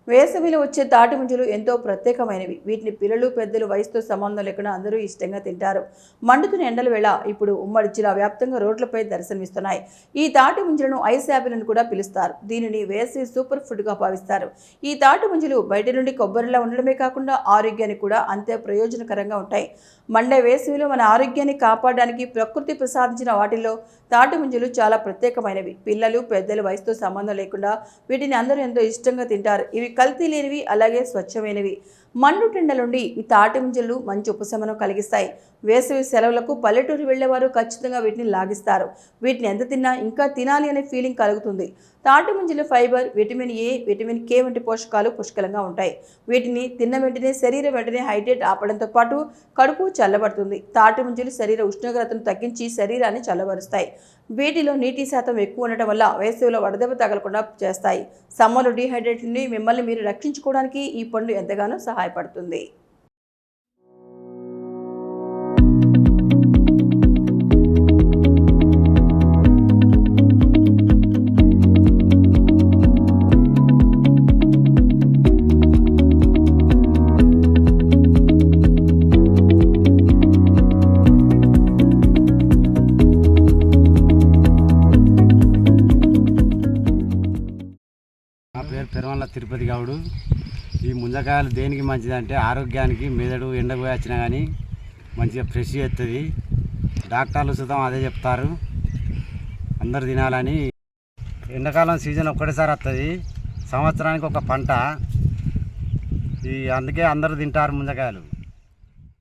వేసవిలో వచ్చే తాటి ముంజలు ఎంతో ప్రత్యేకమైనవి. వీటిని పిల్లలు పెద్దలు వయసుతో సంబంధం లేకుండా అందరూ ఇష్టంగా తింటారు. మండుతున్న ఎండల వేళ ఇప్పుడు ఉమ్మడి జిల్లా వ్యాప్తంగా రోడ్లపై దర్శనమిస్తున్నాయి. ఈ తాటి ముంజలను ఐస్ యాపిల్ అని కూడా పిలుస్తారు. దీనిని వేసవి సూపర్ ఫుడ్గా భావిస్తారు. ఈ తాటి ముంజలు బయట నుండి కొబ్బరిలా ఉండడమే కాకుండా ఆరోగ్యానికి కూడా అంతే ప్రయోజనకరంగా ఉంటాయి. మండే వేసవిలో మన ఆరోగ్యాన్ని కాపాడడానికి ప్రకృతి ప్రసాదించిన వాటిల్లో తాటి ముంజలు చాలా ప్రత్యేకమైనవి. పిల్లలు పెద్దలు వయసుతో సంబంధం లేకుండా వీటిని అందరూ ఎంతో ఇష్టంగా తింటారు. ఇవి కల్తీ లేనివి, అలాగే స్వచ్ఛమైనవి. మండుటెండ నుండి ఈ తాటి ముంజలు మంచి ఉపశమనం కలిగిస్తాయి. వేసవి సెలవులకు పల్లెటూరు వెళ్లేవారు ఖచ్చితంగా వీటిని లాగిస్తారు. వీటిని ఎంత తిన్నా ఇంకా తినాలి అనే ఫీలింగ్ కలుగుతుంది. తాటి ముంజలు fibre, vitamin A, vitamin K వంటి పోషకాలు పుష్కలంగా ఉంటాయి. వీటిని తిన్న వెంటనే శరీరం వెంటనే హైడ్రేట్ ఆపడంతో పాటు కడుపు చల్లబడుతుంది. తాటి ముంజలు శరీర ఉష్ణోగ్రతను తగ్గించి శరీరాన్ని చల్లబరుస్తాయి. వీటిలో నీటి శాతం ఎక్కువ ఉండటం వల్ల వేసవిలో వడదెబ్బ తగలకుండా చేస్తాయి. సమ్మర్లో డీహైడ్రేట్ నుండి మిమ్మల్ని మీరు రక్షించుకోవడానికి ఈ పండు ఎంతగానో సహాయపడుతుంది. నా పేరు పెరవల్ల తిరుపతి గౌడు. ఈ ముంజకాయలు దేనికి మంచిదంటే ఆరోగ్యానికి, మెదడు ఎండకు వచ్చినా కానీ మంచిగా ఫ్రెష్ చేస్తుంది. డాక్టర్లు సుతం అదే చెప్తారు, అందరు తినాలని. ఎండాకాలం సీజన్ ఒక్కటేసారి వస్తుంది, సంవత్సరానికి ఒక పంట. అందుకే అందరూ తింటారు ముంజకాయలు.